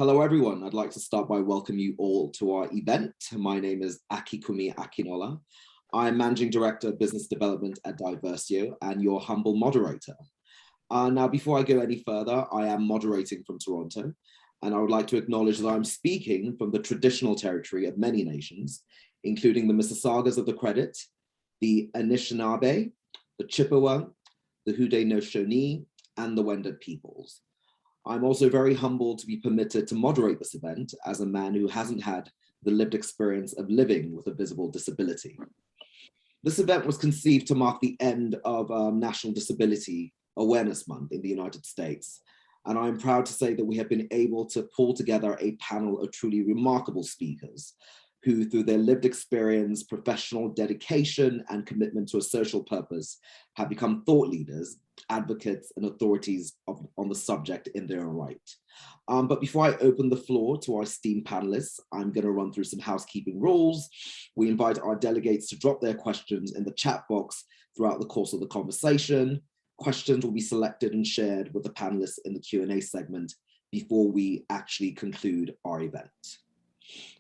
Hello, everyone. I'd like to start by welcoming you all to our event. My name is Akikumi Akinola. I'm Managing Director of Business Development at Diversio and your humble moderator. Now, before I go any further, I am moderating from Toronto, and I would like to acknowledge that I'm speaking from the traditional territory of many nations, including the Mississaugas of the Credit, the Anishinaabe, the Chippewa, the Haudenosaunee, and the Wendat peoples. I'm also very humbled to be permitted to moderate this event as a man who hasn't had the lived experience of living with a visible disability. This event was conceived to mark the end of National Disability Awareness Month in the United States. And I'm proud to say that we have been able to pull together a panel of truly remarkable speakers who, through their lived experience, professional dedication, and commitment to a social purpose, have become thought leaders, advocates, and authorities on the subject in their own right. But before I open the floor to our esteemed panelists, I'm going to run through some housekeeping rules. We invite our delegates to drop their questions in the chat box throughout the course of the conversation. Questions will be selected and shared with the panelists in the Q&A segment before we actually conclude our event.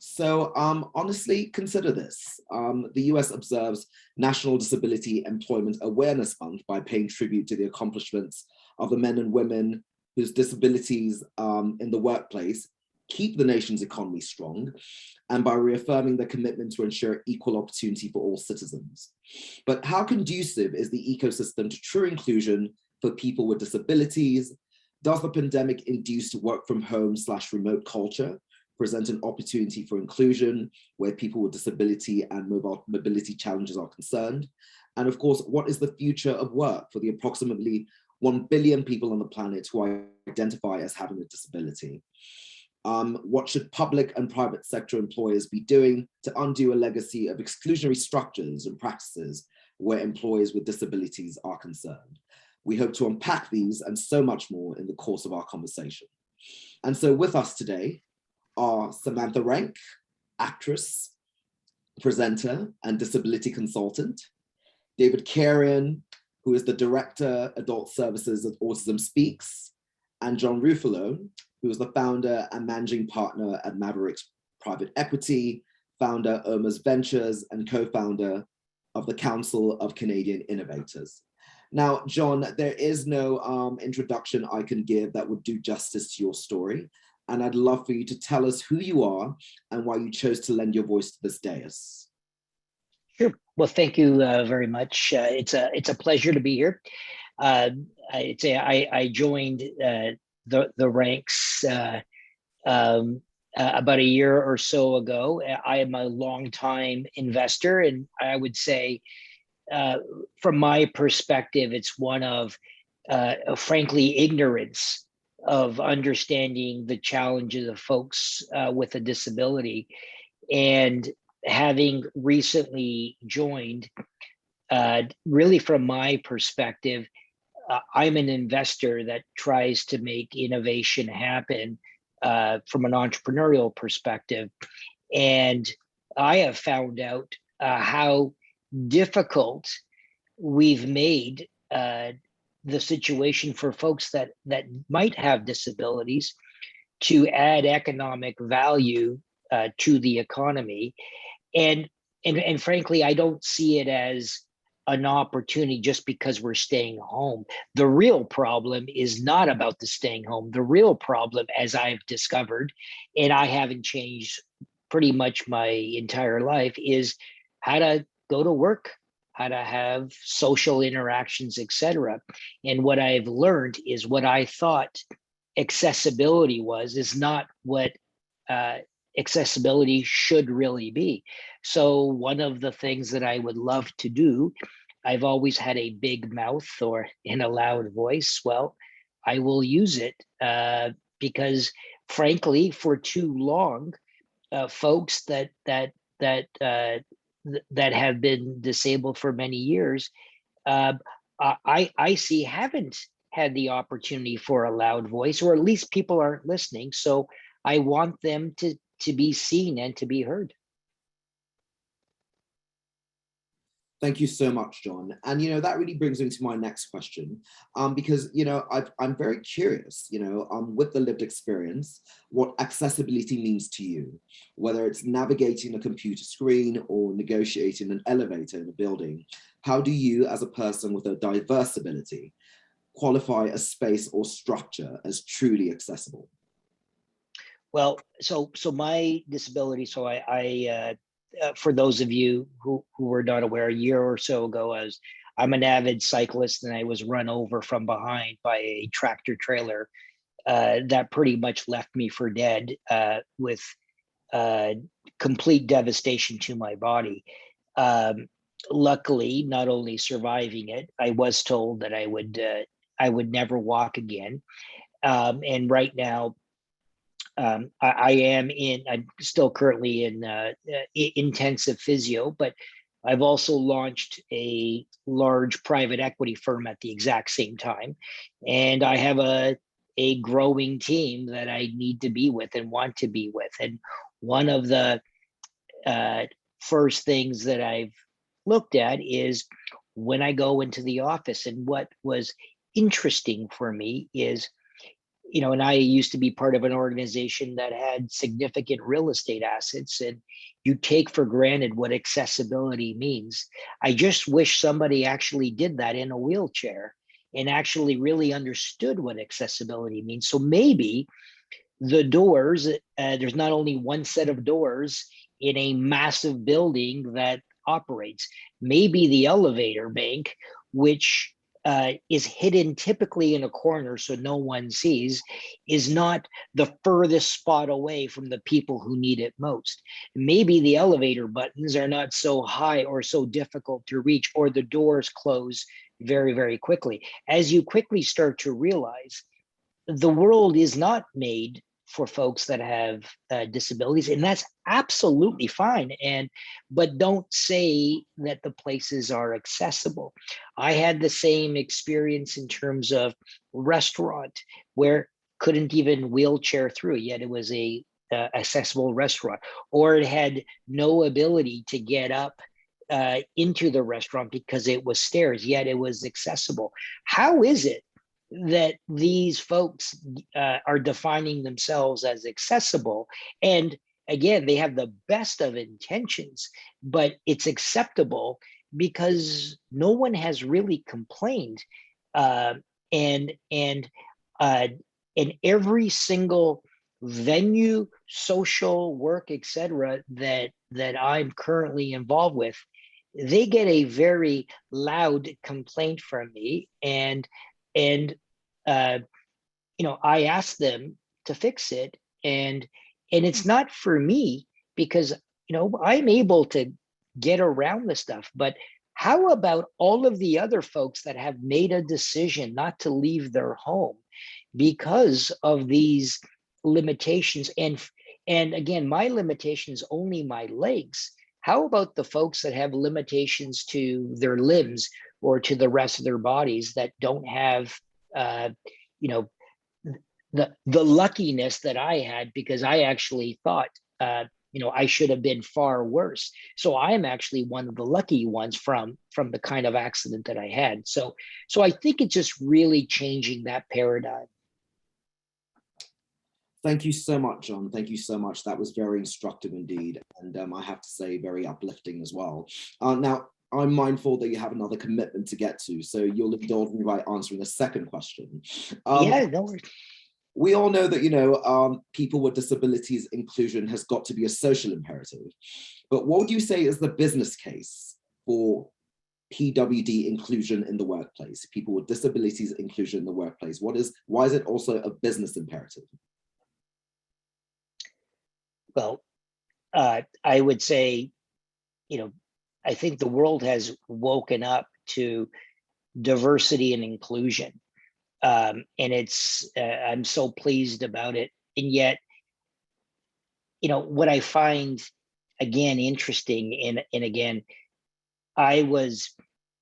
So honestly, consider this. The US observes National Disability Employment Awareness Month by paying tribute to the accomplishments of the men and women whose disabilities in the workplace keep the nation's economy strong, and by reaffirming their commitment to ensure equal opportunity for all citizens. But how conducive is the ecosystem to true inclusion for people with disabilities? Does the pandemic-induced work from home / remote culture present an opportunity for inclusion where people with disability and mobility challenges are concerned? And of course, what is the future of work for the approximately 1 billion people on the planet who identify as having a disability? What should public and private sector employers be doing to undo a legacy of exclusionary structures and practices where employees with disabilities are concerned? We hope to unpack these and so much more in the course of our conversation. And so with us today are Samantha Renke, actress, presenter, and disability consultant; David Kearon, who is the Director, Adult Services at Autism Speaks; and John Ruffolo, who is the founder and managing partner at Maverix Private Equity, founder Oma's Ventures, and co-founder of the Council of Canadian Innovators. Now, John, there is no introduction I can give that would do justice to your story. And I'd love for you to tell us who you are and why you chose to lend your voice to this dais. Sure. Well, thank you very much. It's a pleasure to be here. I joined the ranks about a year or so ago. I am a longtime investor, and I would say, from my perspective, it's one of, frankly, ignorance of understanding the challenges of folks with a disability. And having recently joined, really from my perspective, I'm an investor that tries to make innovation happen from an entrepreneurial perspective. And I have found out how difficult we've made the situation for folks that might have disabilities to add economic value to the economy. And frankly, I don't see it as an opportunity just because we're staying home. The real problem is not about the staying home. The real problem, as I've discovered, and I haven't changed pretty much my entire life, is how to go to work, how to have social interactions, etc. And what I've learned is what I thought accessibility was is not what accessibility should really be. So one of the things that I would love to do, I've always had a big mouth or in a loud voice. Well, I will use it because frankly, for too long, folks that have been disabled for many years, I see haven't had the opportunity for a loud voice, or at least people aren't listening. So I want them to be seen and to be heard. Thank you so much, John. And, that really brings me to my next question, because, I'm very curious, with the lived experience, what accessibility means to you, whether it's navigating a computer screen or negotiating an elevator in a building. How do you, as a person with a diverse ability, qualify a space or structure as truly accessible? Well, so my disability, so for those of you who were not aware, a year or so ago, I'm an avid cyclist, and I was run over from behind by a tractor trailer that pretty much left me for dead, with complete devastation to my body. Luckily, not only surviving it, I was told that I would never walk again. And right now, I'm still currently in intensive physio, but I've also launched a large private equity firm at the exact same time. And I have a growing team that I need to be with and want to be with. And one of the first things that I've looked at is when I go into the office. And what was interesting for me is, and I used to be part of an organization that had significant real estate assets, and you take for granted what accessibility means. I just wish somebody actually did that in a wheelchair and actually really understood what accessibility means. So maybe the doors, there's not only one set of doors in a massive building that operates. Maybe the elevator bank, which is hidden typically in a corner so no one sees, is not the furthest spot away from the people who need it most. Maybe the elevator buttons are not so high or so difficult to reach, or the doors close very, very quickly. As you quickly start to realize, the world is not made for folks that have disabilities, and that's absolutely fine. But don't say that the places are accessible. I had the same experience in terms of restaurant, where couldn't even wheelchair through, yet it was a accessible restaurant, or it had no ability to get up into the restaurant because it was stairs, yet it was accessible. How is it that these folks are defining themselves as accessible? And again, they have the best of intentions, but it's acceptable because no one has really complained. And in every single venue, social work, etc., that I'm currently involved with, they get a very loud complaint from me, and I ask them to fix it, and it's not for me, because I'm able to get around the stuff. But how about all of the other folks that have made a decision not to leave their home because of these limitations? And again, my limitation is only my legs. How about the folks that have limitations to their limbs or to the rest of their bodies that don't have the luckiness that I had, because I actually thought I should have been far worse. So I am actually one of the lucky ones from the kind of accident that I had. So I think it's just really changing that paradigm. Thank you so much, John. Thank you so much. That was very instructive indeed. And I have to say, very uplifting as well. Now, I'm mindful that you have another commitment to get to, so you'll indulge me by answering a second question. Yeah, no worries. We all know that, people with disabilities inclusion has got to be a social imperative. But what would you say is the business case for PWD inclusion in the workplace, people with disabilities inclusion in the workplace? Why is it also a business imperative? Well, I would say, I think the world has woken up to diversity and inclusion. And I'm so pleased about it. And yet, what I find, again, interesting, and again, I was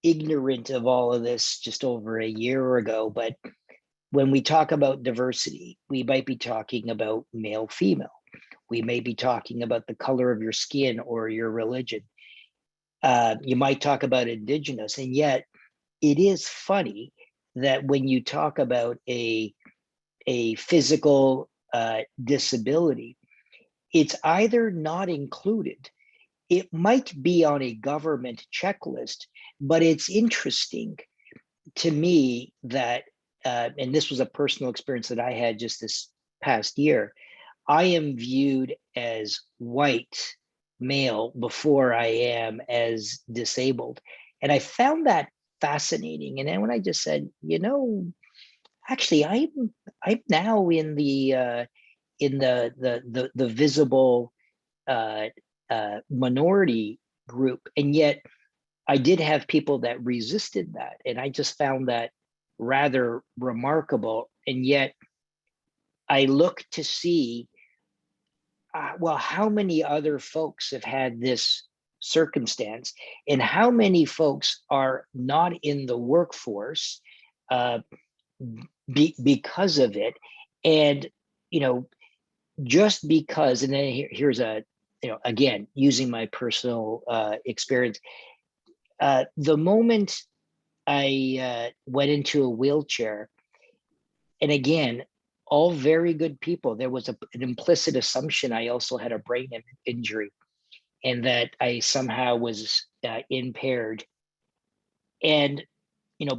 ignorant of all of this just over a year ago, but when we talk about diversity, we might be talking about male, female. We may be talking about the color of your skin or your religion. You might talk about indigenous, and yet it is funny that when you talk about a physical disability, it's either not included. It might be on a government checklist, but it's interesting to me that, and this was a personal experience that I had just this past year, I am viewed as white male before I am as disabled. And I found that fascinating. And then when I just said, actually, I'm now in the visible minority group, and yet I did have people that resisted that, and I just found that rather remarkable. And yet I look to see, well, how many other folks have had this circumstance, and how many folks are not in the workforce because of it. And just because, and then here's a, again, using my personal experience, the moment I went into a wheelchair, and again, all very good people, there was an implicit assumption I also had a brain injury and that I somehow was impaired. And,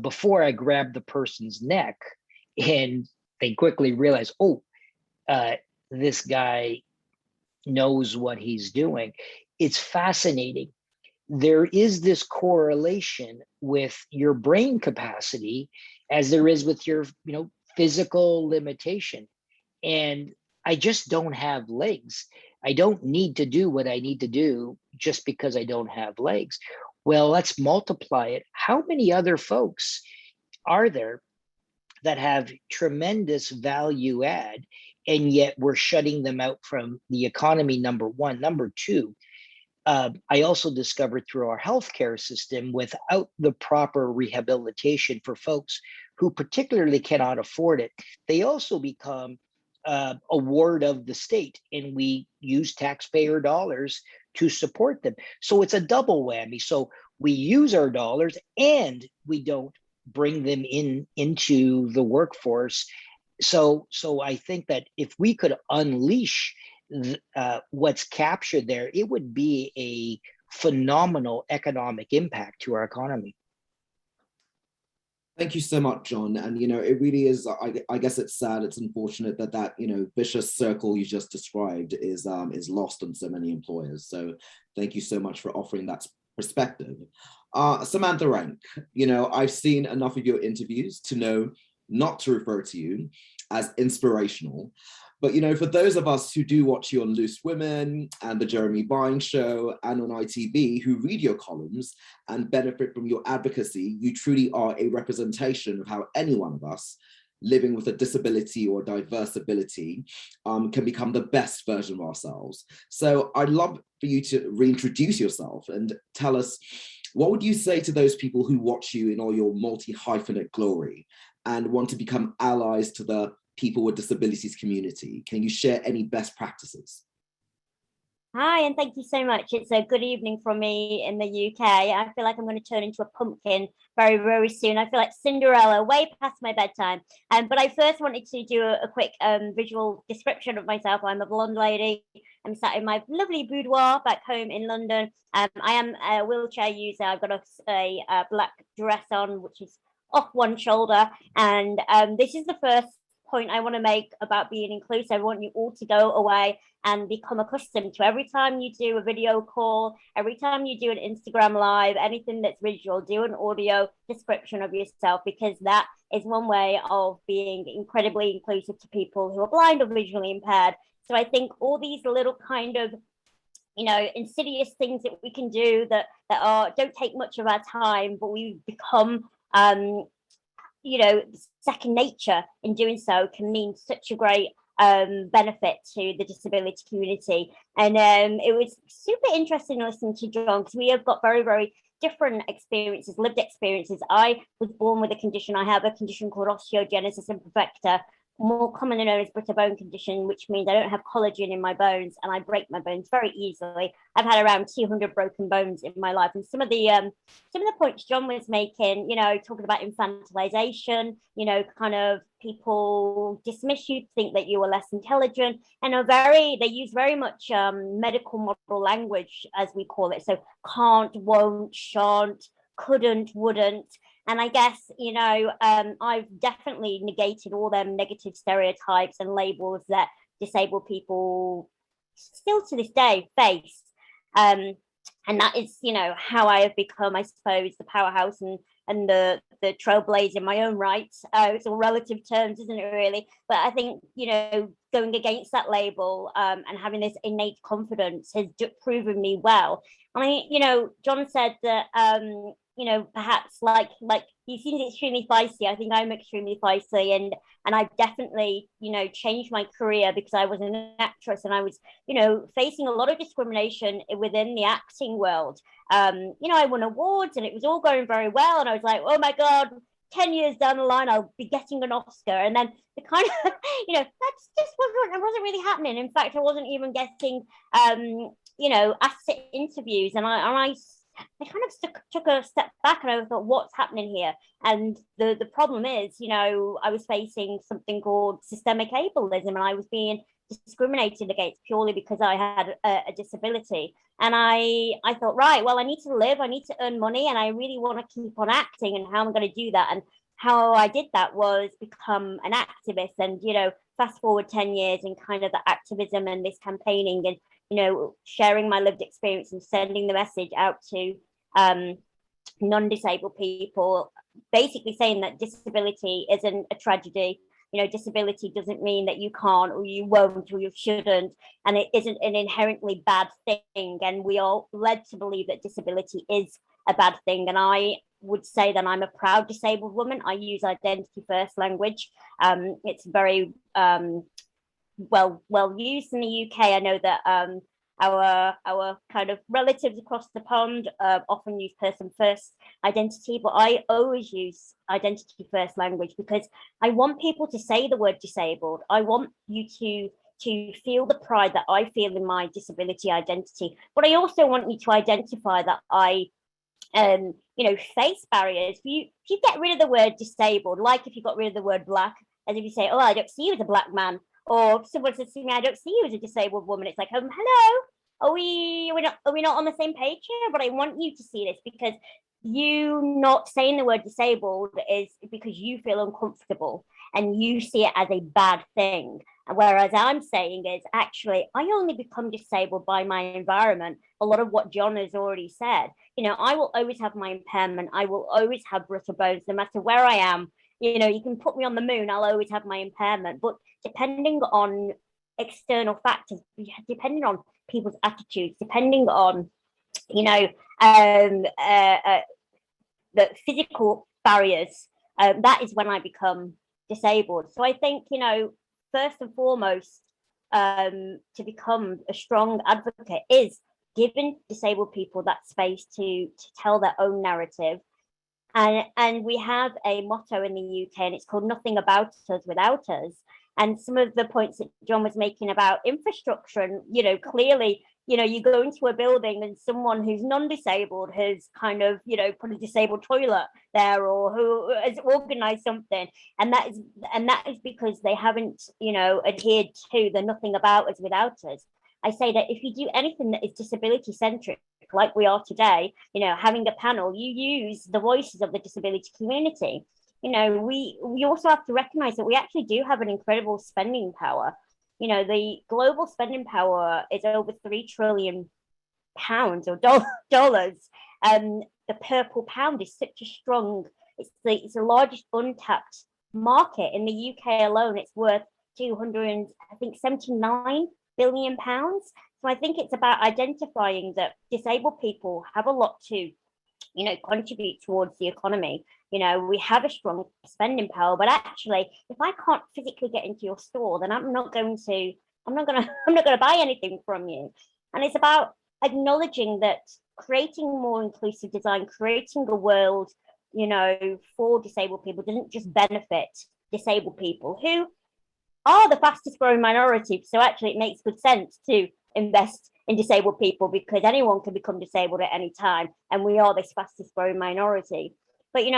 before I grabbed the person's neck, and they quickly realized, oh, this guy knows what he's doing. It's fascinating. There is this correlation with your brain capacity as there is with your, physical limitation. And I just don't have legs. I don't need to do what I need to do just because I don't have legs. Well, let's multiply it. How many other folks are there that have tremendous value add, and yet we're shutting them out from the economy, number one? Number two, I also discovered through our healthcare system, without the proper rehabilitation for folks who particularly cannot afford it, they also become a ward of the state, and we use taxpayer dollars to support them. So it's a double whammy. So we use our dollars and we don't bring them into the workforce. So I think that if we could unleash what's captured there, it would be a phenomenal economic impact to our economy. Thank you so much, John. And, it really is, I guess it's sad, it's unfortunate that vicious circle you just described is lost on so many employers. So thank you so much for offering that perspective. Samantha Renke, I've seen enough of your interviews to know not to refer to you as inspirational. But, for those of us who do watch you on Loose Women and the Jeremy Vine Show and on ITV, who read your columns and benefit from your advocacy, you truly are a representation of how any one of us living with a disability or diverse ability can become the best version of ourselves. So I'd love for you to reintroduce yourself and tell us, what would you say to those people who watch you in all your multi-hyphenate glory and want to become allies to the people with disabilities community? Can you share any best practices? Hi, and thank you so much. It's a good evening from me in the UK. I feel like I'm going to turn into a pumpkin very, very soon. I feel like Cinderella, way past my bedtime. But I first wanted to do a quick visual description of myself. I'm a blonde lady. I'm sat in my lovely boudoir back home in London. I am a wheelchair user. I've got a black dress on, which is off one shoulder. And this is the first point I want to make about being inclusive. I want you all to go away and become accustomed to, every time you do a video call, every time you do an Instagram live, anything that's visual, do an audio description of yourself, because that is one way of being incredibly inclusive to people who are blind or visually impaired. So I think all these little kind of insidious things that we can do that don't take much of our time, but we become second nature in doing so, can mean such a great benefit to the disability community. And it was super interesting listening to John, because we have got very, very different experiences, lived experiences. I was born with a condition. I have a condition called osteogenesis imperfecta, more commonly known as brittle bone condition, which means I don't have collagen in my bones and I break my bones very easily. I've had around 200 broken bones in my life. And some of the points John was making, you know, talking about infantilization, you know, kind of people dismiss you, think that you are less intelligent, and they use very much medical model language, as we call it. So can't, won't, shan't, couldn't, wouldn't. And I guess, you know, I've definitely negated all them negative stereotypes and labels that disabled people still to this day face. And that is, you know, how I have become, I suppose, the powerhouse and the trailblazer in my own right. It's all relative terms, isn't it, really? But I think, you know, going against that label and having this innate confidence has proven me well. I mean, you know, John said that, you know, perhaps like he seems extremely feisty. I think I'm extremely feisty, and I've definitely, you know, changed my career because I was an actress and I was, you know, facing a lot of discrimination within the acting world. You know, I won awards and it was all going very well, and I was like, oh my God, 10 years down the line, I'll be getting an Oscar. And then the kind of, you know, that's just wasn't really happening. In fact, I wasn't even getting, you know, asked to interviews, and I kind of took a step back and I thought, what's happening here? And the problem is, you know, I was facing something called systemic ableism, and I was being discriminated against purely because I had a disability. And I thought, right, well, I need to live, I need to earn money, and I really want to keep on acting. And how am I going to do that? And how I did that was become an activist. And, you know, fast forward 10 years and kind of the activism and this campaigning and, you know, sharing my lived experience and sending the message out to non-disabled people, basically saying that disability isn't a tragedy. You know, disability doesn't mean that you can't or you won't or you shouldn't, and it isn't an inherently bad thing. And we are led to believe that disability is a bad thing. And I would say that I'm a proud disabled woman. I use identity first language. It's very well used in the UK. I know that our kind of relatives across the pond often use person first identity, but I always use identity first language because I want people to say the word disabled. I want you to feel the pride that I feel in my disability identity, but I also want you to identify that I you know, face barriers. If you get rid of the word disabled, like if you got rid of the word black, as if you say, oh, I don't see you as a black man, or if someone says to me, I don't see you as a disabled woman, it's like, hello, are we not on the same page here? But I want you to see this, because you not saying the word disabled is because you feel uncomfortable and you see it as a bad thing. Whereas I'm saying is, actually, I only become disabled by my environment. A lot of what John has already said. You know, I will always have my impairment. I will always have brittle bones, no matter where I am. You know, you can put me on the moon, I'll always have my impairment. But depending on external factors, depending on people's attitudes, depending on, you know, the physical barriers, that is when I become disabled. So I think, you know, first and foremost, to become a strong advocate is giving disabled people that space to tell their own narrative. And we have a motto in the UK, and it's called "Nothing about us without us." And some of the points that John was making about infrastructure, and, you know, clearly, you know, you go into a building and someone who's non-disabled has kind of, you know, put a disabled toilet there, or who has organized something, and that is because they haven't, you know, adhered to the "nothing about us without us." I say that if you do anything that is disability centric, like we are today, you know, having a panel, you use the voices of the disability community. You know, we also have to recognize that we actually do have an incredible spending power. You know, the global spending power is over £3 trillion or dollars. The purple pound is such a strong, it's the largest untapped market in the UK alone. It's worth 279 billion pounds. So I think it's about identifying that disabled people have a lot to, you know, contribute towards the economy. You know, we have a strong spending power, but actually, if I can't physically get into your store, then I'm not going to buy anything from you. And it's about acknowledging that creating more inclusive design, creating a world, you know, for disabled people doesn't just benefit disabled people who, are the fastest growing minority. So actually it makes good sense to invest in disabled people, because anyone can become disabled at any time, and we are this fastest growing minority. But it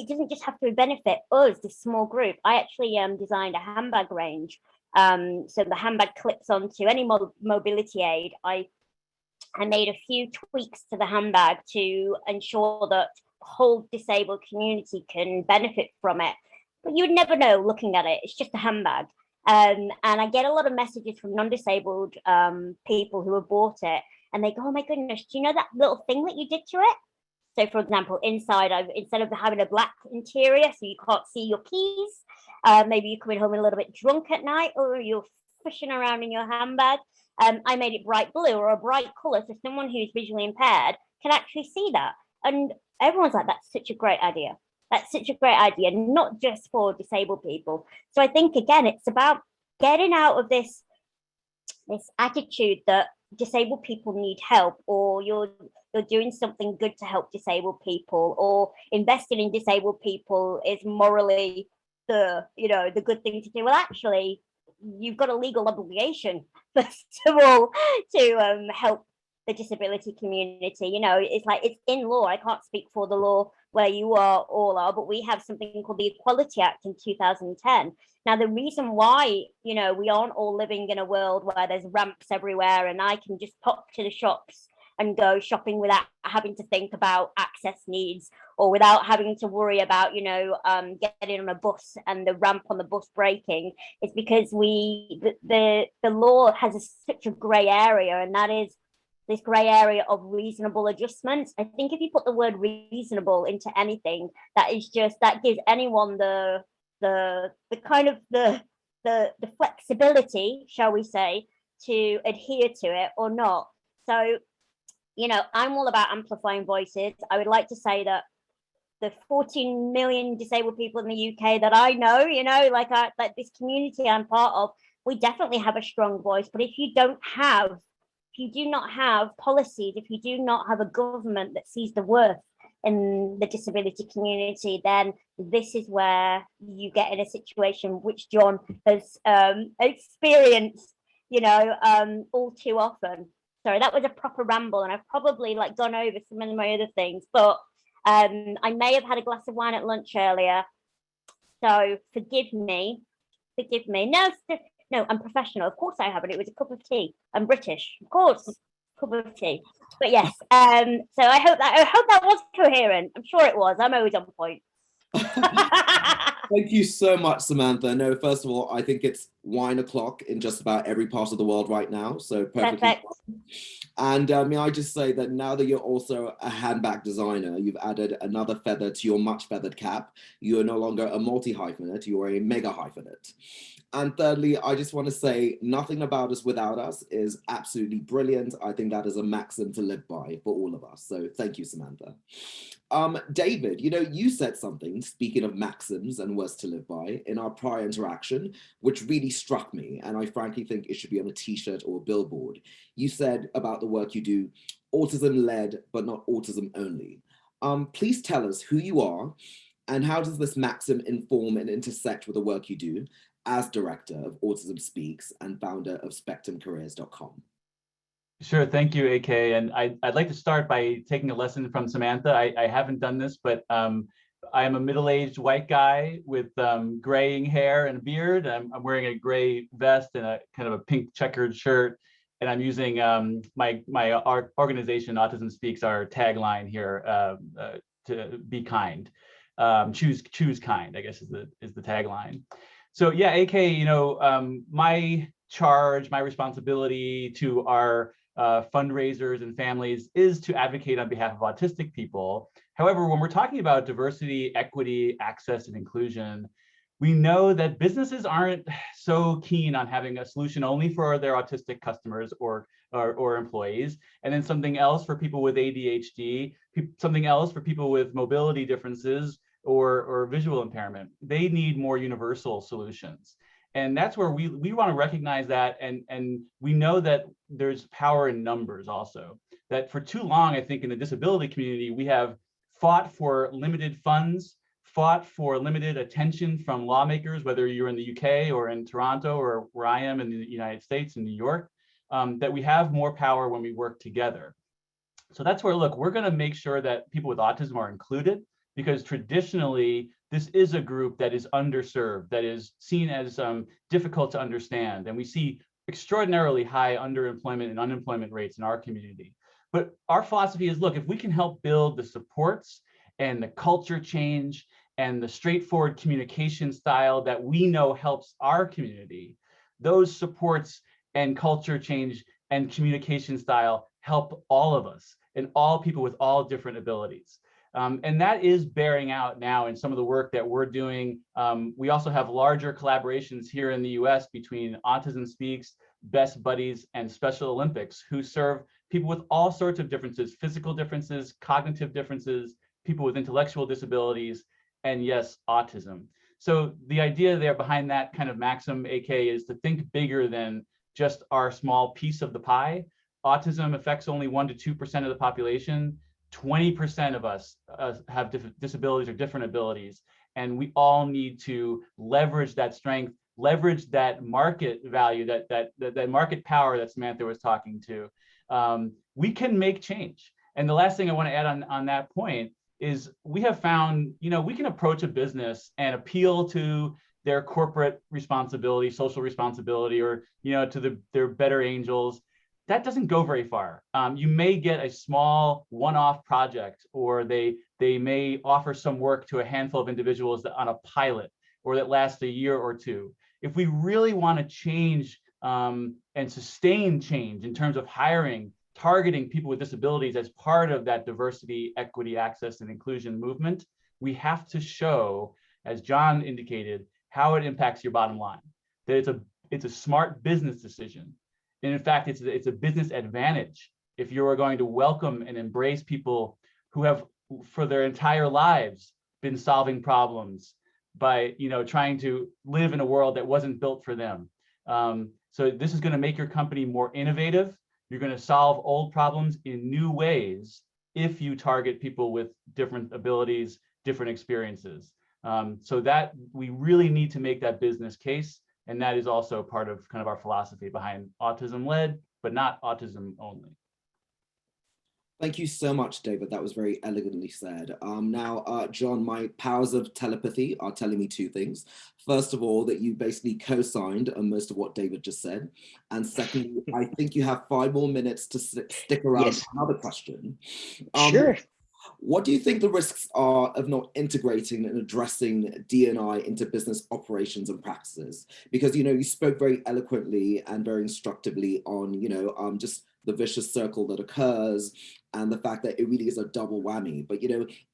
doesn't just have to benefit us, this small group. I actually designed a handbag range. So the handbag clips onto any mobility aid. I made a few tweaks to the handbag to ensure that the whole disabled community can benefit from it. But you would never know looking at it. It's just a handbag. And I get a lot of messages from non-disabled people who have bought it, and they go, "Oh my goodness, do you know that little thing that you did to it?" So, for example, inside, instead of having a black interior so you can't see your keys, maybe you're coming home a little bit drunk at night, or you're fishing around in your handbag. I made it bright blue or a bright color, so someone who's visually impaired can actually see that. And everyone's like, "That's such a great idea. That's such a great idea," not just for disabled people. So I think, again, it's about getting out of this attitude that disabled people need help, or you're doing something good to help disabled people, or investing in disabled people is morally the good thing to do. Well, actually, you've got a legal obligation, first of all, to help the disability community. It's like, it's in law. I can't speak for the law where you all are, but we have something called the Equality Act in 2010. Now, the reason why, we aren't all living in a world where there's ramps everywhere and I can just pop to the shops and go shopping without having to think about access needs, or without having to worry about, getting on a bus and the ramp on the bus breaking, is because the law has such a grey area, and that is this grey area of reasonable adjustments. I think if you put the word reasonable into anything, that gives anyone the kind of the flexibility, shall we say, to adhere to it or not. So, I'm all about amplifying voices. I would like to say that the 14 million disabled people in the UK that I know, like this community I'm part of, we definitely have a strong voice. But if you do not have policies, if you do not have a government that sees the worth in the disability community, then this is where you get in a situation which John has experienced, all too often. Sorry, that was a proper ramble, and I've probably gone over some of my other things, but I may have had a glass of wine at lunch earlier, so forgive me. No, I'm professional. Of course I haven't. It was a cup of tea. I'm British, of course. Cup of tea. But yes, so I hope that was coherent. I'm sure it was. I'm always on point. Thank you so much, Samantha. No, first of all, I think it's wine o'clock in just about every part of the world right now. So perfectly. Perfect. And may I just say that now that you're also a handbag designer, you've added another feather to your much feathered cap. You are no longer a multi-hyphenate, you are a mega hyphenate. And thirdly, I just want to say nothing about us without us is absolutely brilliant. I think that is a maxim to live by for all of us. So thank you, Samantha. David, you said something, speaking of maxims and words to live by, in our prior interaction, which really struck me. And I frankly think it should be on a t-shirt or a billboard. You said about the work you do, autism-led, but not autism only. Please tell us who you are and how does this maxim inform and intersect with the work you do as director of Autism Speaks and founder of SpectrumCareers.com. Sure, thank you, AK. And I'd like to start by taking a lesson from Samantha. I haven't done this, but I am a middle-aged white guy with graying hair and a beard. I'm wearing a gray vest and a kind of a pink checkered shirt. And I'm using my organization, Autism Speaks, our tagline here, to be kind. Choose kind, I guess is the tagline. So yeah, AK, my charge, my responsibility to our fundraisers and families is to advocate on behalf of autistic people. However, when we're talking about diversity, equity, access, and inclusion, we know that businesses aren't so keen on having a solution only for their autistic customers or employees, and then something else for people with ADHD, something else for people with mobility differences or visual impairment. They need more universal solutions. And that's where we want to recognize that, and we know that there's power in numbers also. That for too long, I think in the disability community, we have fought for limited funds, fought for limited attention from lawmakers, whether you're in the UK or in Toronto or where I am in the United States, in New York, that we have more power when we work together. So that's where, look, we're going to make sure that people with autism are included, because traditionally, this is a group that is underserved, that is seen as difficult to understand. And we see extraordinarily high underemployment and unemployment rates in our community. But our philosophy is, look, if we can help build the supports and the culture change and the straightforward communication style that we know helps our community, those supports and culture change and communication style help all of us and all people with all different abilities. And that is bearing out now in some of the work that we're doing. We also have larger collaborations here in the US between Autism Speaks, Best Buddies, and Special Olympics, who serve people with all sorts of differences, physical differences, cognitive differences, people with intellectual disabilities, and yes, autism. So the idea there behind that kind of maxim, AK, is to think bigger than just our small piece of the pie. Autism affects only 1% to 2% of the population. 20% of us have disabilities or different abilities, and we all need to leverage that strength, leverage that market value, that market power that Samantha was talking to. We can make change. And the last thing I want to add on that point is, we have found, we can approach a business and appeal to their corporate responsibility, social responsibility, or to their better angels. That doesn't go very far. You may get a small one-off project, or they may offer some work to a handful of individuals on a pilot, or that lasts a year or two. If we really want to change and sustain change in terms of hiring, targeting people with disabilities as part of that diversity, equity, access, and inclusion movement, we have to show, as John indicated, how it impacts your bottom line. That it's a smart business decision. And in fact, it's a business advantage if you are going to welcome and embrace people who have, for their entire lives, been solving problems by trying to live in a world that wasn't built for them. So this is going to make your company more innovative. You're going to solve old problems in new ways if you target people with different abilities, different experiences. So that we really need to make that business case. And that is also part of kind of our philosophy behind autism-led, but not autism only. Thank you so much, David. That was very elegantly said. Now, John, my powers of telepathy are telling me two things. First of all, that you basically co-signed most of what David just said. And secondly, I think you have 5 more minutes to stick around Yes. for another question. Sure. What do you think the risks are of not integrating and addressing D&I into business operations and practices? Because, you spoke very eloquently and very instructively on, just the vicious circle that occurs and the fact that it really is a double whammy. But,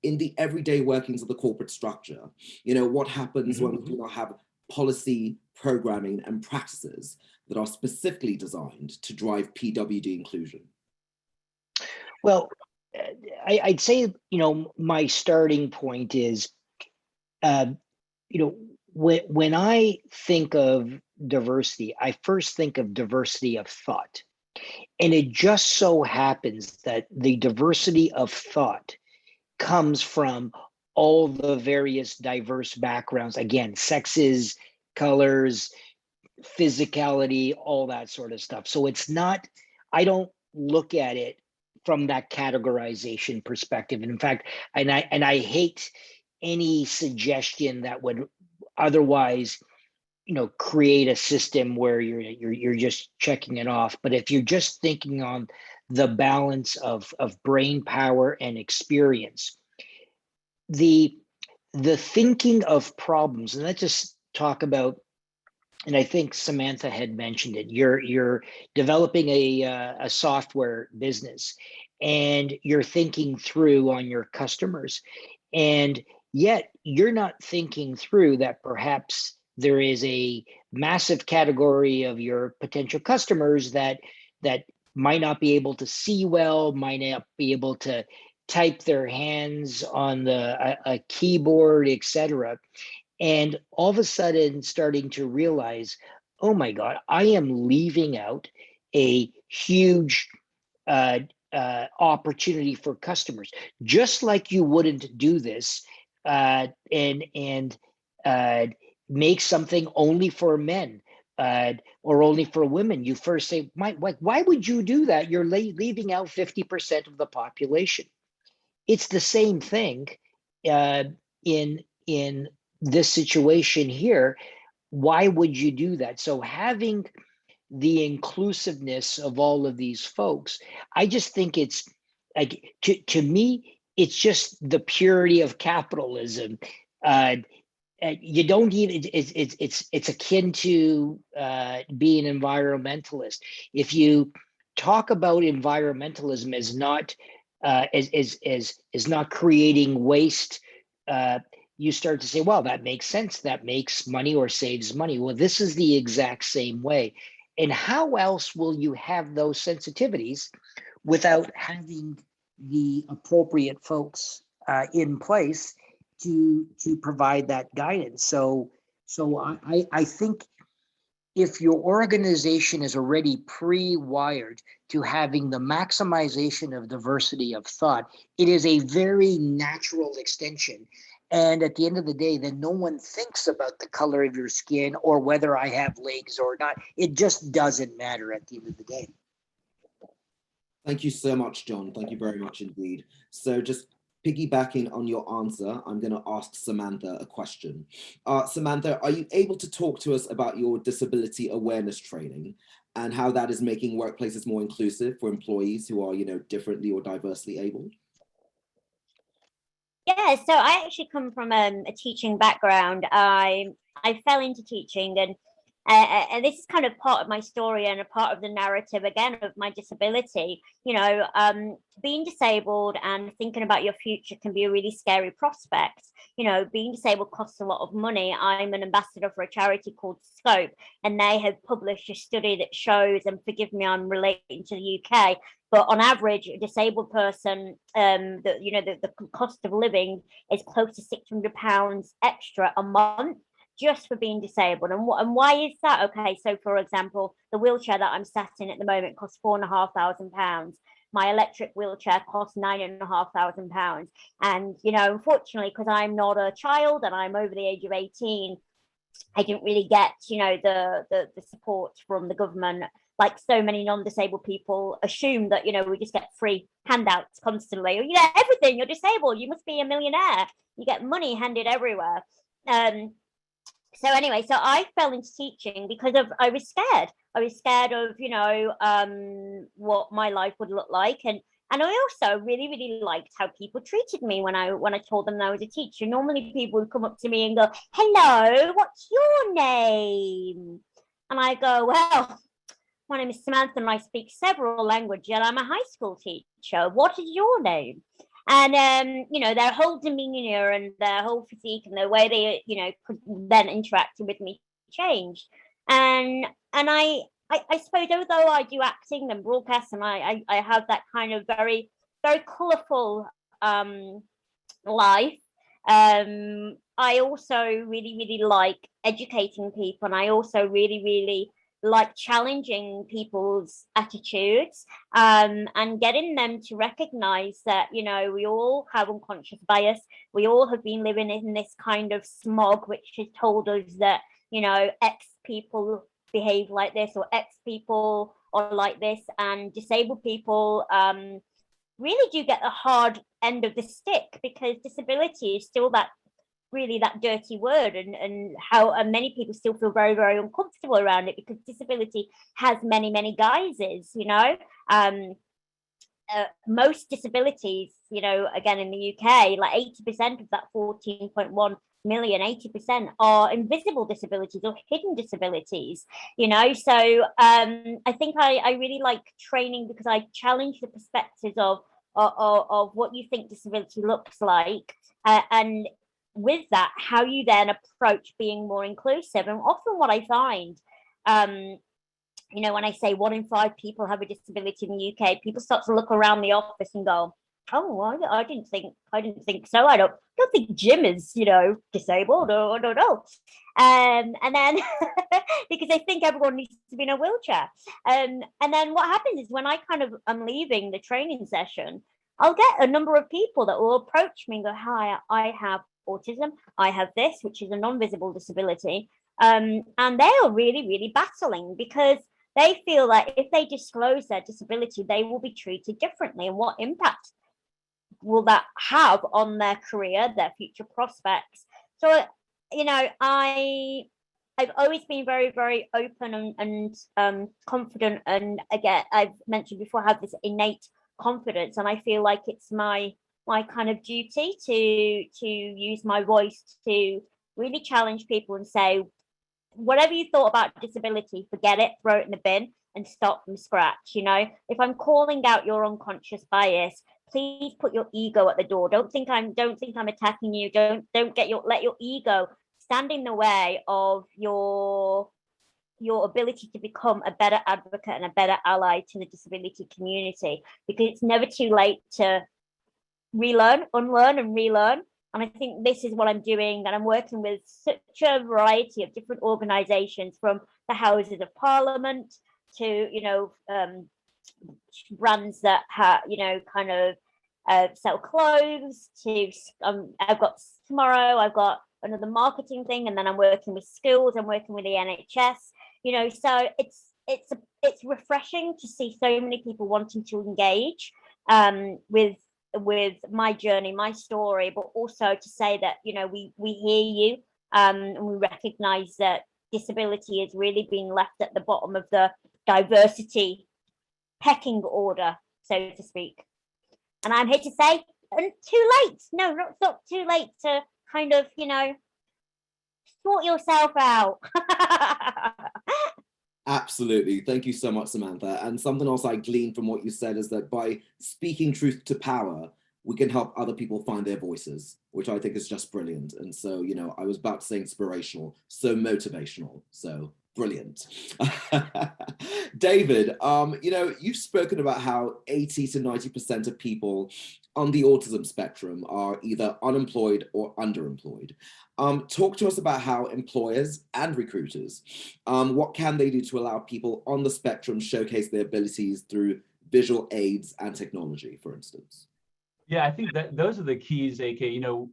in the everyday workings of the corporate structure, what happens when we do not have policy, programming, and practices that are specifically designed to drive PWD inclusion? Well, I'd say, my starting point is, when I think of diversity, I first think of diversity of thought. And it just so happens that the diversity of thought comes from all the various diverse backgrounds, again, sexes, colors, physicality, all that sort of stuff. So it's not, I don't look at it from that categorization perspective. And in fact, and I hate any suggestion that would otherwise, create a system where you're just checking it off. But if you're just thinking on the balance of brain power and experience, the thinking of problems, and let's just talk about, and I think Samantha had mentioned it, you're developing a software business, and you're thinking through on your customers, and yet you're not thinking through that perhaps there is a massive category of your potential customers that might not be able to see well, might not be able to type their hands on a keyboard, etc. And all of a sudden starting to realize, oh my God, I am leaving out a huge opportunity for customers. Just like you wouldn't do this and make something only for men or only for women. You first say, why would you do that? You're leaving out 50% of the population. It's the same thing in this situation here. Why would you do that? So having the inclusiveness of all of these folks, I just think it's like, to me, it's just the purity of capitalism. You don't even, it's akin to being an environmentalist. If you talk about environmentalism as not not creating waste, you start to say, well, that makes sense. That makes money or saves money. Well, this is the exact same way. And how else will you have those sensitivities without having the appropriate folks in place to provide that guidance? So I think if your organization is already pre-wired to having the maximization of diversity of thought, it is a very natural extension. And at the end of the day, then no one thinks about the color of your skin or whether I have legs or not. It just doesn't matter at the end of the day. Thank you so much, John. Thank you very much indeed. So just piggybacking on your answer, I'm going to ask Samantha a question. Samantha, are you able to talk to us about your disability awareness training and how that is making workplaces more inclusive for employees who are, differently or diversely able? Yeah, so I actually come from a teaching background. I fell into teaching, and this is kind of part of my story and a part of the narrative again of my disability. Being disabled and thinking about your future can be a really scary prospect. Being disabled costs a lot of money. I'm an ambassador for a charity called Scope, and they have published a study that shows, and forgive me, I'm relating to the UK, but on average, a disabled person, the cost of living is close to £600 extra a month just for being disabled. And why is that? Okay, so for example, the wheelchair that I'm sat in at the moment costs £4,500. My electric wheelchair costs £9,500. And, unfortunately, because I'm not a child and I'm over the age of 18, I didn't really get, the support from the government. Like so many non-disabled people assume that, we just get free handouts constantly. Everything, you're disabled, you must be a millionaire. You get money handed everywhere. So anyway, so I fell into teaching because I was scared. I was scared of, what my life would look like. And I also really, really liked how people treated me when I told them that I was a teacher. Normally people would come up to me and go, hello, what's your name? And I go, well, my name is Samantha and I speak several languages and I'm a high school teacher. What is your name? And, their whole demeanor and their whole physique and the way they, could then interact with me changed. And I suppose, although I do acting and broadcast and I have that kind of very, very colourful life, I also really, really like educating people. And I also really, really like challenging people's attitudes and getting them to recognize that, we all have unconscious bias. We all have been living in this kind of smog, which has told us that, X people behave like this or X people are like this, and disabled people really do get the hard end of the stick because disability is still that dirty word, and how many people still feel very, very uncomfortable around it because disability has many, many guises. Most disabilities, again in the UK, like 80% of that 14.1 million, 80% are invisible disabilities or hidden disabilities. So I think I really like training because I challenge the perspectives of what you think disability looks like, and with that, how you then approach being more inclusive. And often what I find, when I say 1 in 5 people have a disability in the UK, people start to look around the office and go, oh, I didn't think so. I don't think Jim is, disabled, or I don't know. And then because I think everyone needs to be in a wheelchair. And then what happens is when I I'm leaving the training session, I'll get a number of people that will approach me and go, hi, I have autism. I have this, which is a non-visible disability. And they are really, really battling because they feel that if they disclose their disability, they will be treated differently. And what impact will that have on their career, their future prospects? So, you know, I've always been very, very open and confident. And again, I've mentioned before, I have this innate confidence, and I feel like it's my kind of duty to use my voice to really challenge people and say, whatever you thought about disability, forget it, throw it in the bin and start from scratch. You know, if I'm calling out your unconscious bias, please put your ego at the door. Don't think I'm attacking you. Don't let your ego stand in the way of your ability to become a better advocate and a better ally to the disability community, because it's never too late to relearn, unlearn and relearn. And I think this is what I'm doing, and I'm working with such a variety of different organizations, from the Houses of Parliament to, you know, brands that have, you know, kind of sell clothes to, I've got another marketing thing, and then I'm working with schools, I'm working with the NHS, you know, so it's refreshing to see so many people wanting to engage with my journey, my story, but also to say that, you know, we hear you, and we recognize that disability is really being left at the bottom of the diversity pecking order, so to speak. And I'm here to say, too late. No, not too late to kind of, you know, sort yourself out. Absolutely. Thank you so much, Samantha. And something else I gleaned from what you said is that by speaking truth to power, we can help other people find their voices, which I think is just brilliant. And so, you know, I was about to say inspirational, so motivational, so brilliant. David, you know, you've spoken about how 80 to 90% of people on the autism spectrum are either unemployed or underemployed. Talk to us about how employers and recruiters, what can they do to allow people on the spectrum showcase their abilities through visual aids and technology, for instance? Yeah, I think that those are the keys, AK. You know,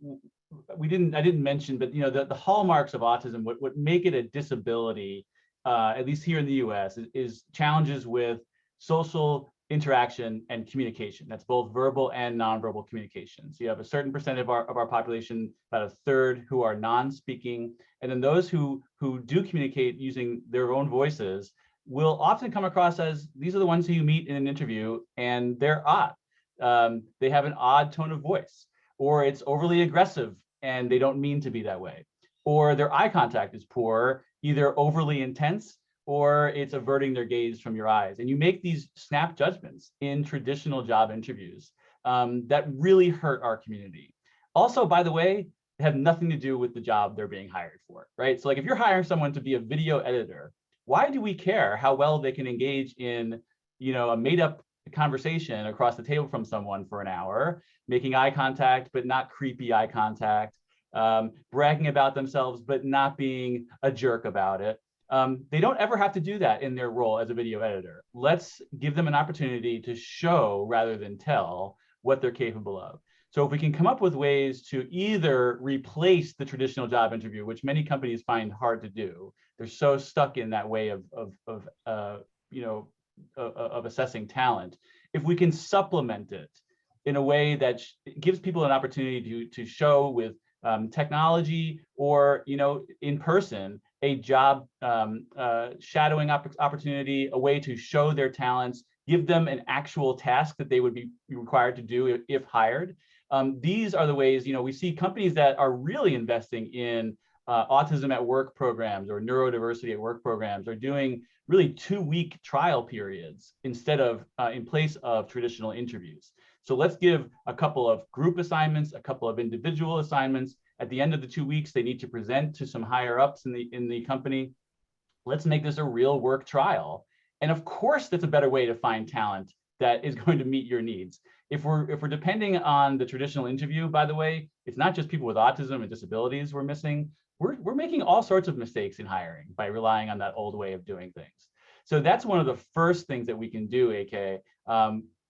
I didn't mention, but you know, the hallmarks of autism, what make it a disability, at least here in the US, is challenges with social interaction and communication. That's both verbal and nonverbal communications. You have a certain percent of our population, about a third, who are non-speaking, and then those who do communicate using their own voices will often come across as, these are the ones who you meet in an interview and they're odd. They have an odd tone of voice, or it's overly aggressive and they don't mean to be that way, or their eye contact is poor, either overly intense or it's averting their gaze from your eyes. And you make these snap judgments in traditional job interviews that really hurt our community. Also, by the way, have nothing to do with the job they're being hired for, right? So like if you're hiring someone to be a video editor, why do we care how well they can engage in, you know, a made up conversation across the table from someone for an hour, making eye contact, but not creepy eye contact, bragging about themselves, but not being a jerk about it. They don't ever have to do that in their role as a video editor. Let's give them an opportunity to show rather than tell what they're capable of. So if we can come up with ways to either replace the traditional job interview, which many companies find hard to do, they're so stuck in that way of assessing talent. If we can supplement it in a way that gives people an opportunity to show with technology or, you know, in person, a job shadowing opportunity, a way to show their talents, give them an actual task that they would be required to do if hired. These are the ways, you know, we see companies that are really investing in autism at work programs or neurodiversity at work programs are doing really 2-week trial periods instead of in place of traditional interviews. So let's give a couple of group assignments, a couple of individual assignments. At the end of the 2 weeks, they need to present to some higher ups in the company. Let's make this a real work trial. And of course, that's a better way to find talent that is going to meet your needs. If we're depending on the traditional interview, by the way, it's not just people with autism and disabilities we're missing. We're making all sorts of mistakes in hiring by relying on that old way of doing things. So that's one of the first things that we can do, AK.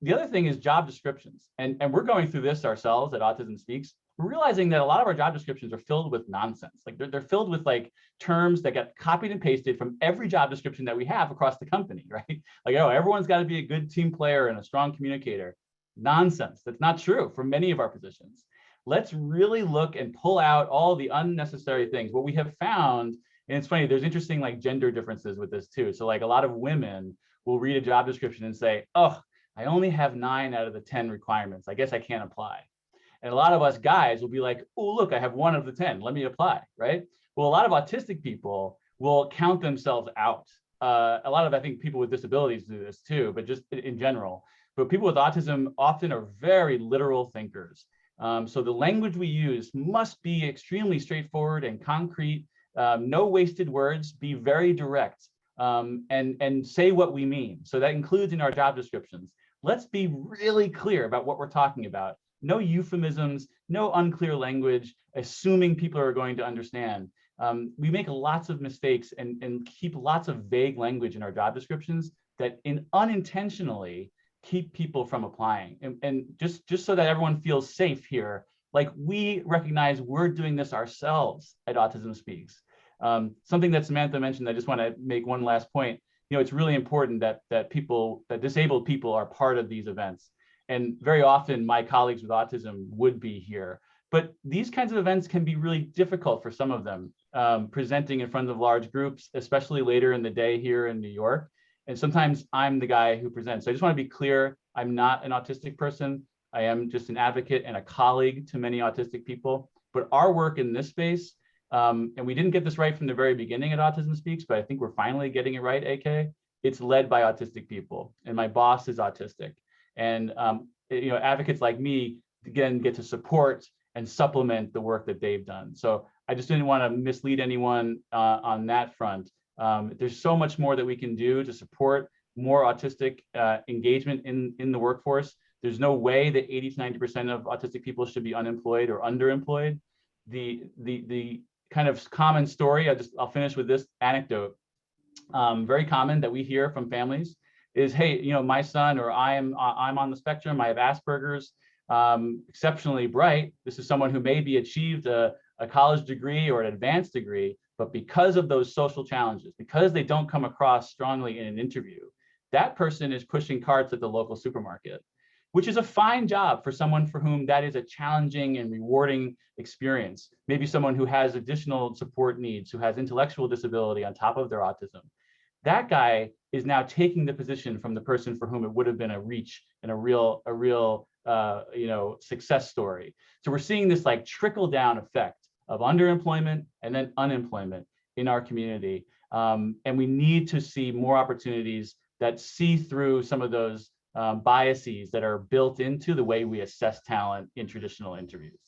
The other thing is job descriptions. And we're going through this ourselves at Autism Speaks. we're realizing that a lot of our job descriptions are filled with nonsense. Like they're filled with like terms that got copied and pasted from every job description that we have across the company, right? Like, oh, everyone's got to be a good team player and a strong communicator. Nonsense. That's not true for many of our positions. Let's really look and pull out all the unnecessary things. What we have found, and it's funny, there's interesting like gender differences with this too. So like a lot of women will read a job description and say, oh, I only have 9 out of the 10 requirements. I guess I can't apply. And a lot of us guys will be like, oh, look, I have 1 of the 10. Let me apply, right? Well, a lot of autistic people will count themselves out. A lot of, I think, people with disabilities do this too, but just in general. But people with autism often are very literal thinkers. So the language we use must be extremely straightforward and concrete. No wasted words, be very direct, and say what we mean. So that includes in our job descriptions. Let's be really clear about what we're talking about. No euphemisms, no unclear language, assuming people are going to understand. We make lots of mistakes and keep lots of vague language in our job descriptions that unintentionally keep people from applying. And just so that everyone feels safe here, like we recognize we're doing this ourselves at Autism Speaks. Something that Samantha mentioned, I just want to make one last point. You know, it's really important that disabled people are part of these events. And very often my colleagues with autism would be here. But these kinds of events can be really difficult for some of them, presenting in front of large groups, especially later in the day here in New York. And sometimes I'm the guy who presents. So I just want to be clear, I'm not an autistic person. I am just an advocate and a colleague to many autistic people. But our work in this space, and we didn't get this right from the very beginning at Autism Speaks, but I think we're finally getting it right, AK. It's led by autistic people, and my boss is autistic. And you know, advocates like me, again, get to support and supplement the work that they've done. So I just didn't want to mislead anyone on that front. There's so much more that we can do to support more autistic engagement in the workforce. There's no way that 80 to 90% of autistic people should be unemployed or underemployed. The kind of common story, I'll finish with this anecdote. Very common that we hear from families is, hey, you know, my son, or I'm on the spectrum, I have Asperger's, exceptionally bright. This is someone who maybe achieved a college degree or an advanced degree, but because of those social challenges, because they don't come across strongly in an interview, that person is pushing carts at the local supermarket, which is a fine job for someone for whom that is a challenging and rewarding experience. Maybe someone who has additional support needs, who has intellectual disability on top of their autism. That guy is now taking the position from the person for whom it would have been a reach and a real you know, success story. So we're seeing this like trickle down effect of underemployment and then unemployment in our community. And we need to see more opportunities that see through some of those biases that are built into the way we assess talent in traditional interviews.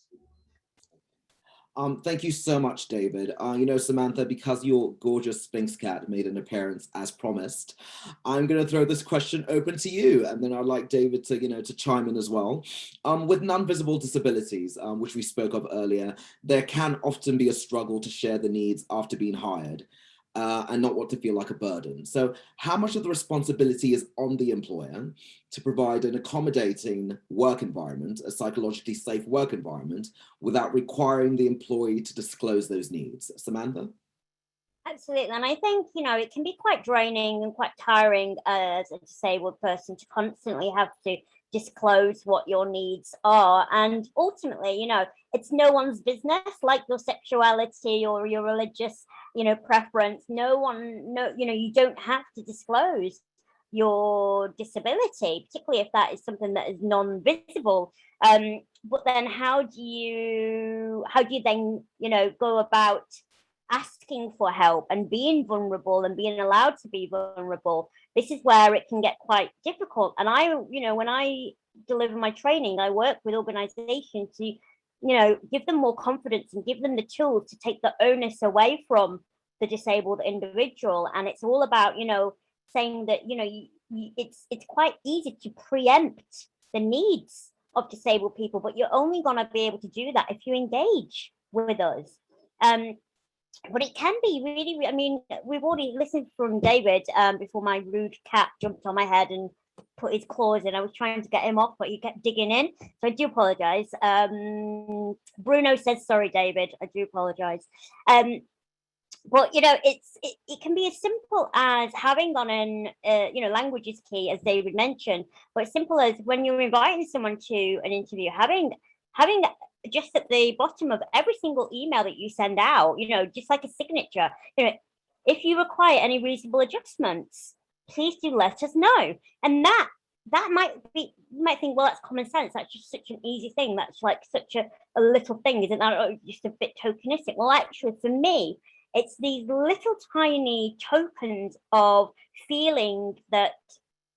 Thank you so much, David. You know, Samantha, because your gorgeous Sphinx cat made an appearance as promised, I'm going to throw this question open to you, and then I'd like David to, you know, to chime in as well. With non-visible disabilities, which we spoke of earlier, there can often be a struggle to share the needs after being hired. And not want to feel like a burden. So how much of the responsibility is on the employer to provide an accommodating work environment, a psychologically safe work environment, without requiring the employee to disclose those needs? Samantha? Absolutely. And I think, you know, it can be quite draining and quite tiring as a disabled person to constantly have to disclose what your needs are. And ultimately, you know, it's no one's business, like your sexuality or your religious, you know, preference. You know, you don't have to disclose your disability, particularly if that is something that is non-visible. But then how do you then, you know, go about asking for help and being vulnerable and being allowed to be vulnerable? This is where it can get quite difficult. And you know, when I deliver my training, I work with organizations to, you know, give them more confidence and give them the tools to take the onus away from the disabled individual. And it's all about, you know, saying that, you know, it's quite easy to preempt the needs of disabled people, but you're only going to be able to do that if you engage with us. But it can be really, I mean, we've already listened from David before my rude cat jumped on my head and put his claws in. I was trying to get him off, but he kept digging in. So I do apologize. Bruno says, sorry, David. I do apologize. But it can be as simple as having on an language is key, as David mentioned, but as simple as when you're inviting someone to an interview, having just at the bottom of every single email that you send out, just like a signature, if you require any reasonable adjustments, please do let us know. And that might be, you might think, well, that's common sense. That's just such an easy thing. That's like such a little thing. Isn't that just a bit tokenistic? Well, actually, for me, it's these little tiny tokens of feeling that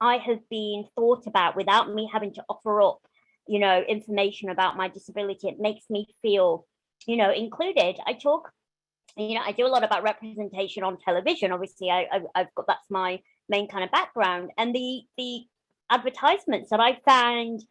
I have been thought about without me having to offer up, information about my disability. It makes me feel, included. I do a lot about representation on television. Obviously, I've got, that's my main kind of background. And the advertisements that I found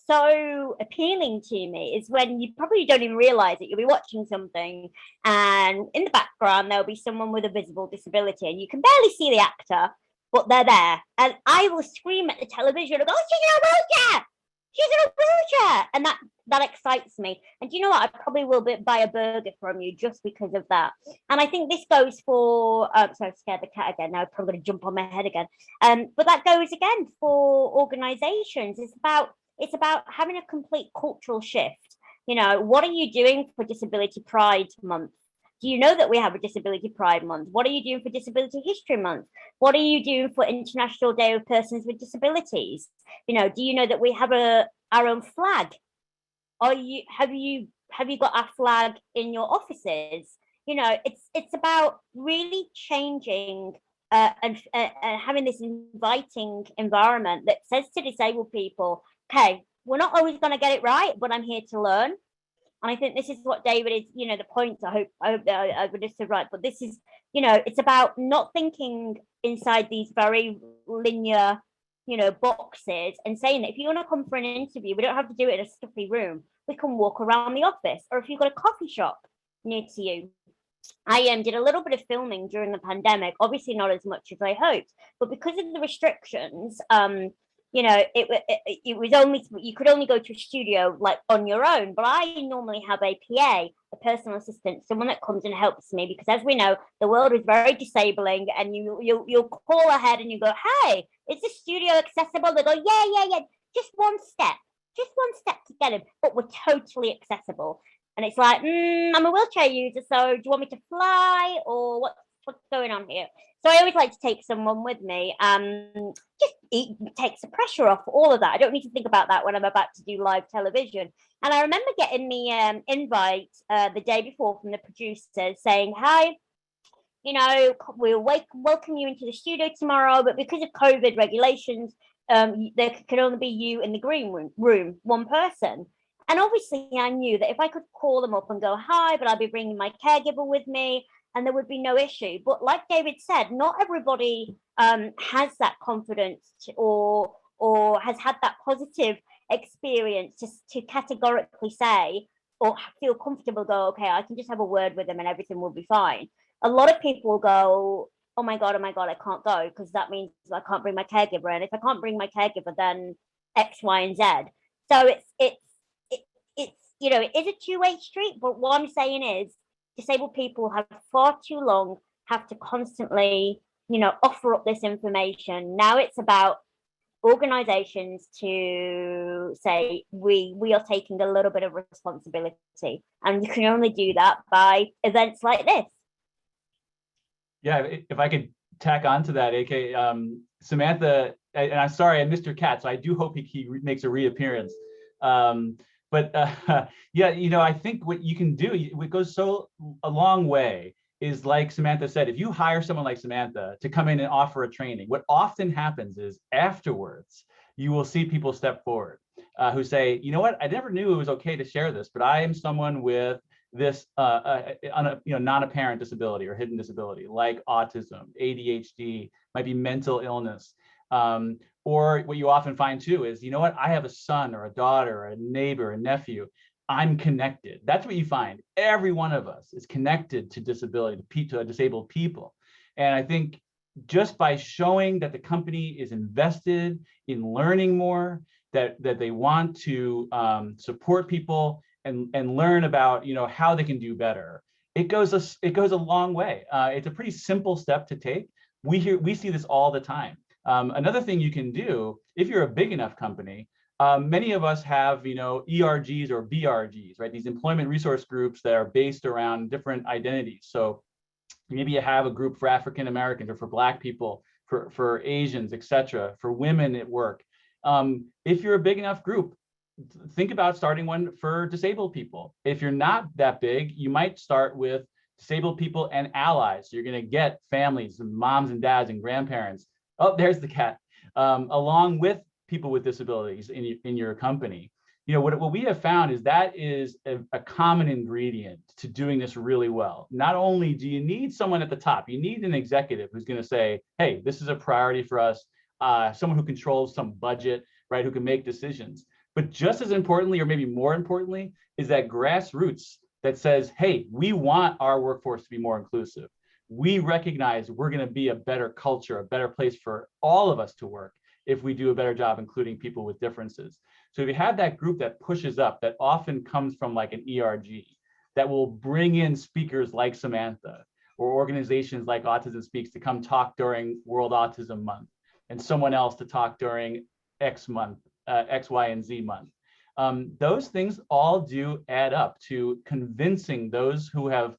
so appealing to me is when you probably don't even realize that you'll be watching something and in the background there'll be someone with a visible disability and you can barely see the actor, but they're there. And I will scream at the television and go, oh, she's in a wheelchair! She's in a wheelchair! And that excites me. And do you know what? I probably will buy a burger from you just because of that. And I think this goes for, sorry, I've scared the cat again. Now I'm probably going to jump on my head again. But that goes again for organizations. It's about having a complete cultural shift. What are you doing for Disability Pride Month? Do you know that we have a Disability Pride Month? What are you doing for Disability History Month? What are you doing for International Day of Persons with Disabilities? Do you know that we have our own flag? Have you got our flag in your offices? It's about really changing and having this inviting environment that says to disabled people, okay, we're not always going to get it right, but I'm here to learn. And I think this is what David is, the points. I hope that I understood right. But this is, it's about not thinking inside these very linear, boxes and saying that if you want to come for an interview, we don't have to do it in a stuffy room. We can walk around the office, or if you've got a coffee shop near to you. I did a little bit of filming during the pandemic, obviously not as much as I hoped, but because of the restrictions, it was only, you could only go to a studio like on your own. But I normally have a PA, a personal assistant, someone that comes and helps me, because as we know, the world is very disabling, and you'll call ahead and you go, hey, is the studio accessible? They go, yeah, just one step to get him, but we're totally accessible. And it's like, I'm a wheelchair user, so do you want me to fly, or what's going on here? So I always like to take someone with me. Just it takes the pressure off all of that. I don't need to think about that when I'm about to do live television. And I remember getting the invite the day before from the producers saying, hi, we'll welcome you into the studio tomorrow, but because of COVID regulations, there can only be you in the green room, one person. And obviously I knew that if I could call them up and go, hi, but I'll be bringing my caregiver with me, and there would be no issue. But like David said, not everybody has that confidence or has had that positive experience to categorically say or feel comfortable, go, okay, I can just have a word with them and everything will be fine. A lot of people will go, oh my God, I can't go, because that means I can't bring my caregiver. And if I can't bring my caregiver, then X, Y, and Z. So it's it is a two-way street, but what I'm saying is disabled people have far too long have to constantly, offer up this information. Now it's about organizations to say, we are taking a little bit of responsibility, and you can only do that by events like this. Yeah, if I could tack on to that, AK, Samantha, and I'm sorry, I missed your cat, so I do hope he makes a reappearance. But yeah, I think what you can do, it goes a long way, is like Samantha said, if you hire someone like Samantha to come in and offer a training, what often happens is afterwards, you will see people step forward who say, you know what, I never knew it was okay to share this, but I am someone with this non-apparent disability or hidden disability, like autism, ADHD, might be mental illness. Or what you often find too is, you know what, I have a son or a daughter or a neighbor, a nephew, I'm connected. That's what you find. Every one of us is connected to disability, to disabled people. And I think just by showing that the company is invested in learning more, that they want to support people and learn about, you know, how they can do better, it goes a long way. It's a pretty simple step to take. We see this all the time. Another thing you can do, if you're a big enough company, many of us have, you know, ERGs or BRGs, right? These employment resource groups that are based around different identities. So maybe you have a group for African Americans or for Black people, for Asians, etc., for women at work. If you're a big enough group, think about starting one for disabled people. If you're not that big, you might start with disabled people and allies. So you're going to get families, and moms and dads and grandparents. Oh, there's the cat. Along with people with disabilities in your company. You know, what we have found is that is a common ingredient to doing this really well. Not only do you need someone at the top, you need an executive who's going to say, hey, this is a priority for us, someone who controls some budget, right, who can make decisions. But just as importantly, or maybe more importantly, is that grassroots that says, hey, we want our workforce to be more inclusive. We recognize we're going to be a better culture, a better place for all of us to work if we do a better job including people with differences. So if you have that group that pushes up, that often comes from like an ERG, that will bring in speakers like Samantha, or organizations like Autism Speaks to come talk during World Autism Month, and someone else to talk during X month, X, Y, and Z month. Those things all do add up to convincing those who have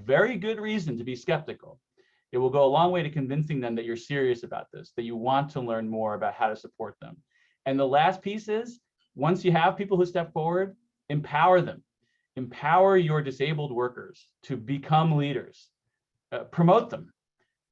very good reason to be skeptical. It will go a long way to convincing them that you're serious about this, that you want to learn more about how to support them. And the last piece is, once you have people who step forward, empower them. Empower your disabled workers to become leaders. Promote them.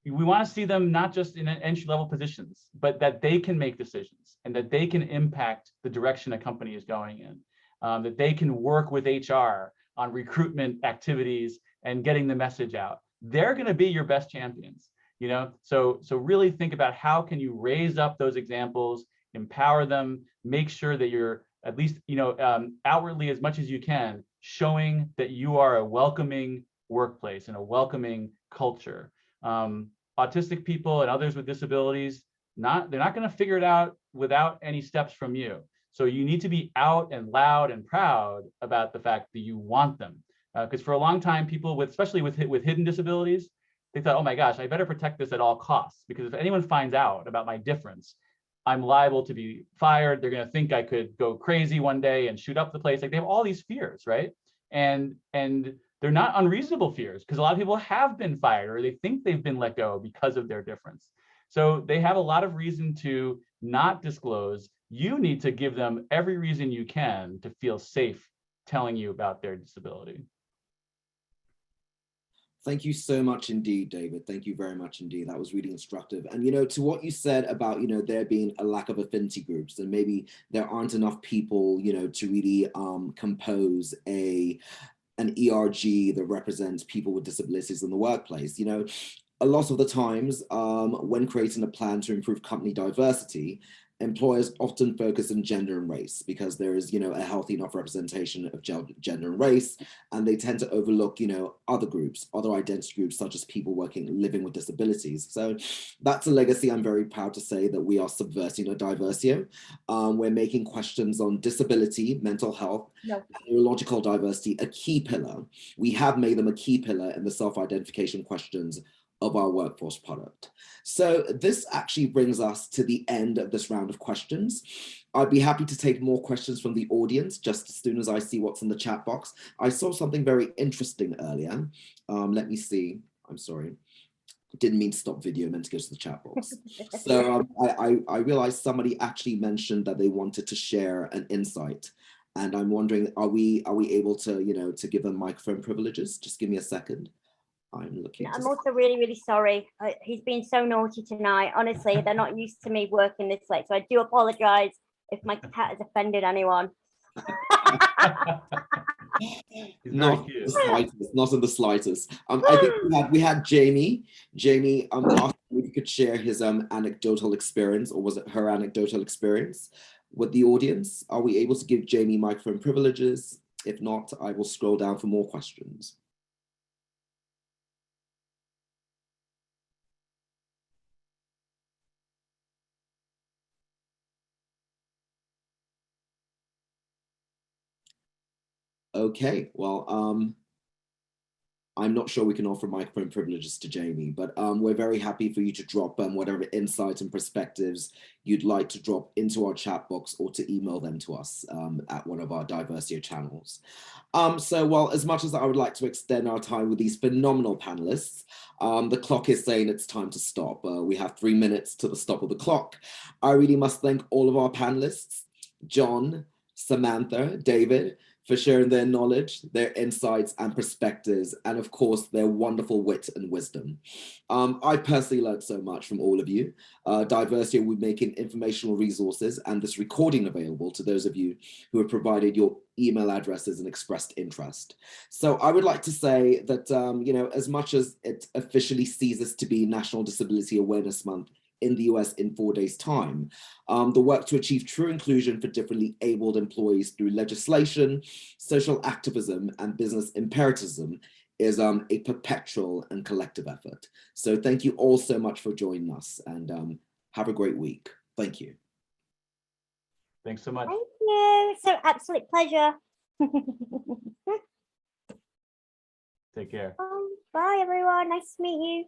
We want to see them not just in entry-level positions, but that they can make decisions and that they can impact the direction a company is going in, that they can work with HR on recruitment activities and getting the message out. They're going to be your best champions, you know? So really think about how can you raise up those examples, empower them, make sure that you're at least, you know, outwardly as much as you can, showing that you are a welcoming workplace and a welcoming culture. Autistic people and others with disabilities, they're not going to figure it out without any steps from you. So you need to be out and loud and proud about the fact that you want them. Because for a long time, people especially with hidden disabilities, they thought, oh my gosh, I better protect this at all costs, because if anyone finds out about my difference, I'm liable to be fired. They're going to think I could go crazy one day and shoot up the place. Like, they have all these fears, right? And they're not unreasonable fears, because a lot of people have been fired or they think they've been let go because of their difference. So they have a lot of reason to not disclose. You need to give them every reason you can to feel safe telling you about their disability. Thank you so much indeed, David. Thank you very much indeed. That was really instructive. And, you know, to what you said about, you know, there being a lack of affinity groups, and maybe there aren't enough people, you know, to really compose an ERG that represents people with disabilities in the workplace. You know, a lot of the times when creating a plan to improve company diversity, employers often focus on gender and race because there is, you know, a healthy enough representation of gender and race, and they tend to overlook, you know, other groups, other identity groups, such as people living with disabilities. So that's a legacy I'm very proud to say that we are subverting a Diversio. We're making questions on disability, mental health, neurological diversity a key pillar. We have made them a key pillar in the self-identification questions of our workforce product. So this actually brings us to the end of this round of questions. I'd be happy to take more questions from the audience just as soon as I see what's in the chat box. I saw something very interesting earlier. Let me see, I'm sorry. Didn't mean to stop video, meant to go to the chat box. So I realized somebody actually mentioned that they wanted to share an insight. And I'm wondering, are we able to, you know, to give them microphone privileges? Just give me a second. I'm also really, really sorry. He's been so naughty tonight. Honestly, they're not used to me working this late. So I do apologize if my cat has offended anyone. Not in the slightest. I think we had Jamie. Jamie asked if he could share his anecdotal experience, or was it her anecdotal experience with the audience? Are we able to give Jamie microphone privileges? If not, I will scroll down for more questions. Okay, well, I'm not sure we can offer microphone privileges to Jamie, but we're very happy for you to drop whatever insights and perspectives you'd like to drop into our chat box or to email them to us at one of our Diversio channels. So, well, as much as I would like to extend our time with these phenomenal panelists, the clock is saying it's time to stop. We have 3 minutes to the stop of the clock. I really must thank all of our panelists, John, Samantha, David, for sharing their knowledge, their insights and perspectives, and of course, their wonderful wit and wisdom. I personally learned so much from all of you. Diversity will be making informational resources and this recording available to those of you who have provided your email addresses and expressed interest. So I would like to say that, as much as it officially ceases to be National Disability Awareness Month in the US in 4 days' time, the work to achieve true inclusion for differently abled employees through legislation, social activism, and business imperativism is a perpetual and collective effort. So thank you all so much for joining us, and have a great week. Thank you. Thanks so much. Thank you. So absolute pleasure. Take care. Bye, everyone. Nice to meet you.